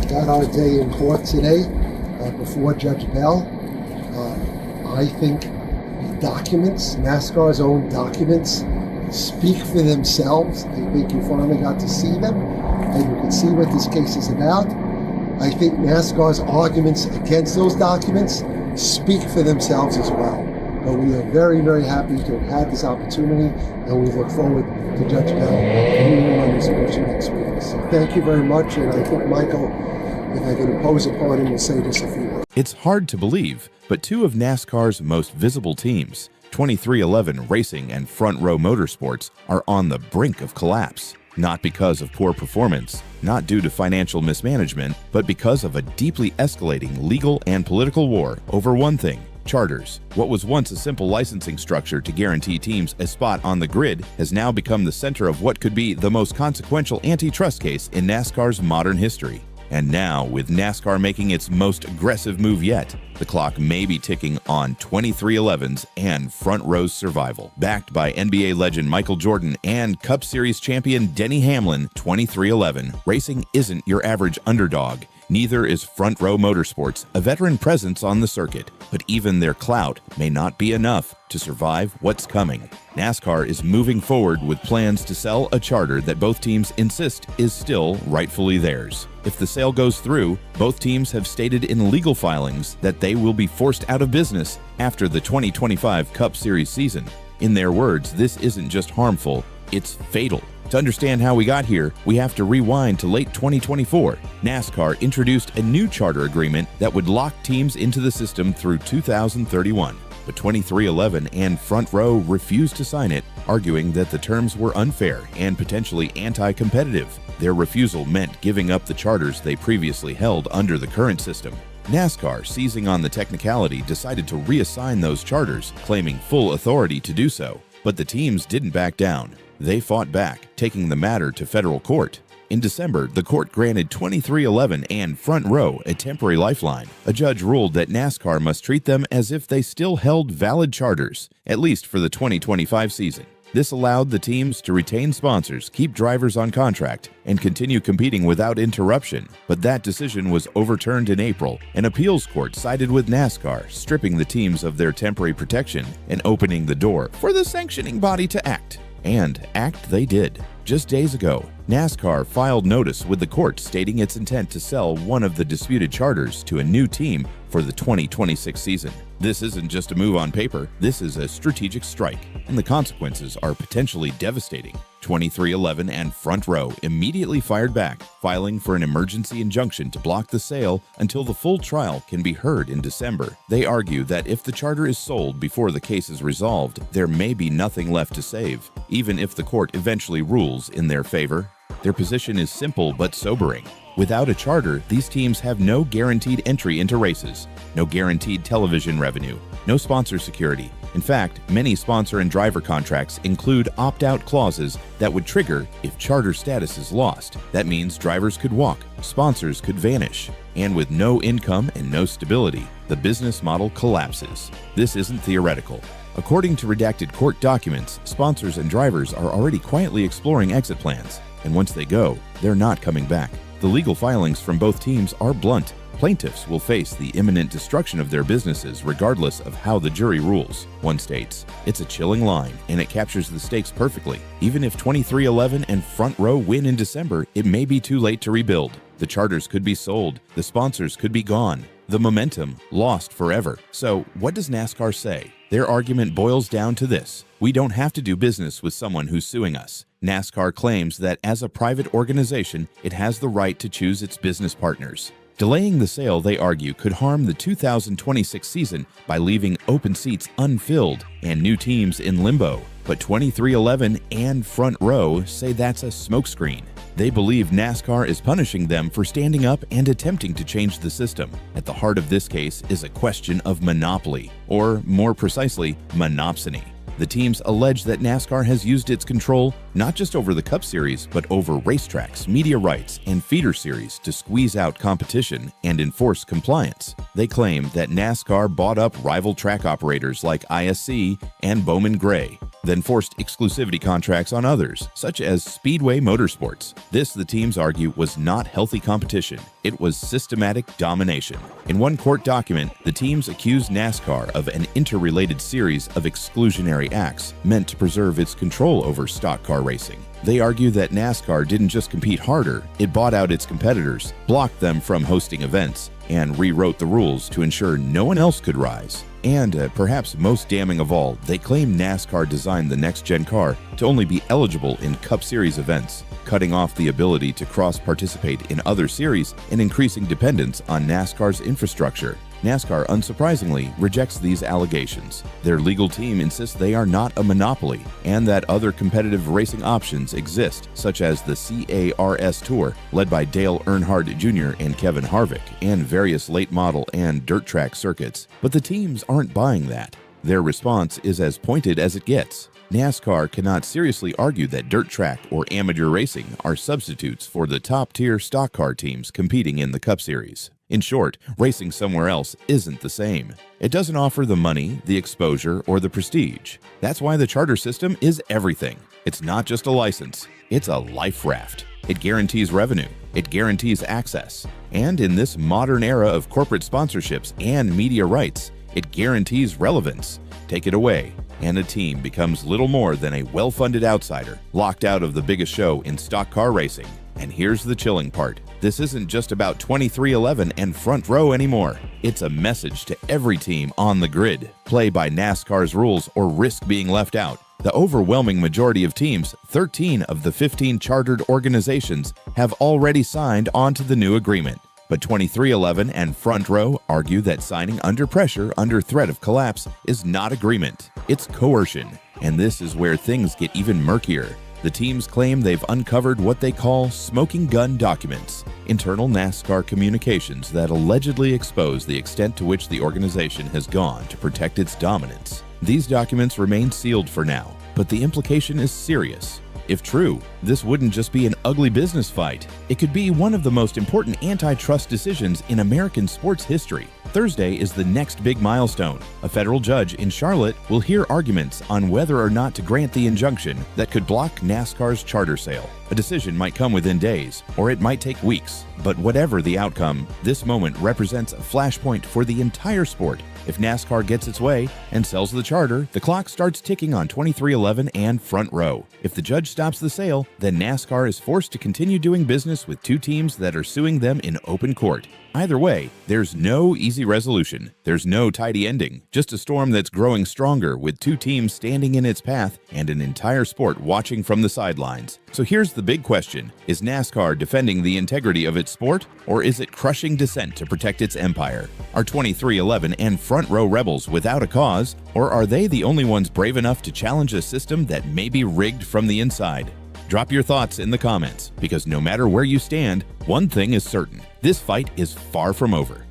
got our day in court today before Judge Bell. I think the documents, NASCAR's own documents, speak for themselves. I think you finally got to see them, and you can see what this case is about. I think NASCAR's arguments against those documents speak for themselves as well. But we are very, very happy to have had this opportunity, and we look forward to Judge Bell ruling on this motion next week. So thank you very much, and I think Michael, if I can impose upon him, will say just a few words. It's hard to believe, but two of NASCAR's most visible teams, 2311 Racing and Front Row Motorsports, are on the brink of collapse. Not because of poor performance, not due to financial mismanagement, but because of a deeply escalating legal and political war over one thing: charters. What was once a simple licensing structure to guarantee teams a spot on the grid has now become the center of what could be the most consequential antitrust case in NASCAR's modern history. And now, with NASCAR making its most aggressive move yet, the clock may be ticking on 2311's and Front Row's survival. Backed by NBA legend Michael Jordan and Cup Series champion Denny Hamlin, 2311 Racing isn't your average underdog. Neither is Front Row Motorsports, a veteran presence on the circuit, but even their clout may not be enough to survive what's coming. NASCAR is moving forward with plans to sell a charter that both teams insist is still rightfully theirs. If the sale goes through, both teams have stated in legal filings that they will be forced out of business after the 2025 Cup Series season. In their words, this isn't just harmful, it's fatal. To understand how we got here, we have to rewind to late 2024. NASCAR introduced a new charter agreement that would lock teams into the system through 2031. But 2311 and Front Row refused to sign it, arguing that the terms were unfair and potentially anti-competitive. Their refusal meant giving up the charters they previously held under the current system. NASCAR, seizing on the technicality, decided to reassign those charters, claiming full authority to do so. But the teams didn't back down. They fought back, taking the matter to federal court. In December, the court granted 2311 and Front Row a temporary lifeline. A judge ruled that NASCAR must treat them as if they still held valid charters, at least for the 2025 season. This allowed the teams to retain sponsors, keep drivers on contract, and continue competing without interruption. But that decision was overturned in April. An appeals court sided with NASCAR, stripping the teams of their temporary protection and opening the door for the sanctioning body to act. And act they did. Just days ago, NASCAR filed notice with the court stating its intent to sell one of the disputed charters to a new team for the 2026 season. This isn't just a move on paper, this is a strategic strike, and the consequences are potentially devastating. 2311 and Front Row immediately fired back, filing for an emergency injunction to block the sale until the full trial can be heard in December. They argue that if the charter is sold before the case is resolved, there may be nothing left to save, even if the court eventually rules in their favor. Their position is simple but sobering. Without a charter, these teams have no guaranteed entry into races, no guaranteed television revenue, no sponsor security. In fact, many sponsor and driver contracts include opt-out clauses that would trigger if charter status is lost. That means drivers could walk, sponsors could vanish, and with no income and no stability, the business model collapses. This isn't theoretical. According to redacted court documents, sponsors and drivers are already quietly exploring exit plans, and once they go, they're not coming back. The legal filings from both teams are blunt. Plaintiffs will face the imminent destruction of their businesses regardless of how the jury rules. One states, "It's a chilling line, and it captures the stakes perfectly. Even if 2311 and Front Row win in December, it may be too late to rebuild. The charters could be sold, the sponsors could be gone, the momentum lost forever." So, what does NASCAR say? Their argument boils down to this: we don't have to do business with someone who's suing us. NASCAR claims that as a private organization, it has the right to choose its business partners. Delaying the sale, they argue, could harm the 2026 season by leaving open seats unfilled and new teams in limbo. But 2311 and Front Row say that's a smokescreen. They believe NASCAR is punishing them for standing up and attempting to change the system. At the heart of this case is a question of monopoly, or more precisely, monopsony. The teams allege that NASCAR has used its control not just over the Cup Series, but over racetracks, media rights, and feeder series to squeeze out competition and enforce compliance. They claim that NASCAR bought up rival track operators like ISC and Bowman Gray, then forced exclusivity contracts on others, such as Speedway Motorsports. This, the teams argue, was not healthy competition. It was systematic domination. In one court document, the teams accused NASCAR of an interrelated series of exclusionary acts meant to preserve its control over stock car racing. They argue that NASCAR didn't just compete harder, it bought out its competitors, blocked them from hosting events, and rewrote the rules to ensure no one else could rise. And perhaps most damning of all, they claim NASCAR designed the next-gen car to only be eligible in Cup Series events, cutting off the ability to cross-participate in other series and increasing dependence on NASCAR's infrastructure. NASCAR, unsurprisingly, rejects these allegations. Their legal team insists they are not a monopoly and that other competitive racing options exist, such as the CARS Tour, led by Dale Earnhardt Jr. and Kevin Harvick, and various late model and dirt track circuits. But the teams aren't buying that. Their response is as pointed as it gets. NASCAR cannot seriously argue that dirt track or amateur racing are substitutes for the top-tier stock car teams competing in the Cup Series. In short, racing somewhere else isn't the same. It doesn't offer the money, the exposure, or the prestige. That's why the charter system is everything. It's not just a license, it's a life raft. It guarantees revenue, it guarantees access, and in this modern era of corporate sponsorships and media rights, it guarantees relevance. Take it away, and a team becomes little more than a well-funded outsider, locked out of the biggest show in stock car racing. And here's the chilling part. This isn't just about 2311 and Front Row anymore. It's a message to every team on the grid. Play by NASCAR's rules or risk being left out. The overwhelming majority of teams, 13 of the 15 chartered organizations, have already signed onto the new agreement. But 2311 and Front Row argue that signing under pressure under threat of collapse is not agreement. It's coercion. And this is where things get even murkier. The teams claim they've uncovered what they call smoking gun documents, internal NASCAR communications that allegedly expose the extent to which the organization has gone to protect its dominance. These documents remain sealed for now, but the implication is serious. If true, this wouldn't just be an ugly business fight. It could be one of the most important antitrust decisions in American sports history. Thursday is the next big milestone. A federal judge in Charlotte will hear arguments on whether or not to grant the injunction that could block NASCAR's charter sale. A decision might come within days, or it might take weeks. But whatever the outcome, this moment represents a flashpoint for the entire sport. If NASCAR gets its way and sells the charter, the clock starts ticking on 2311 and Front Row. If the judge stops the sale, then NASCAR is forced to continue doing business with two teams that are suing them in open court. Either way, there's no easy resolution. There's no tidy ending, just a storm that's growing stronger with two teams standing in its path and an entire sport watching from the sidelines. So here's the big question. Is NASCAR defending the integrity of its sport, or is it crushing dissent to protect its empire? Are 2311 and Front Row rebels without a cause, or are they the only ones brave enough to challenge a system that may be rigged from the inside? Drop your thoughts in the comments, because no matter where you stand, one thing is certain. This fight is far from over.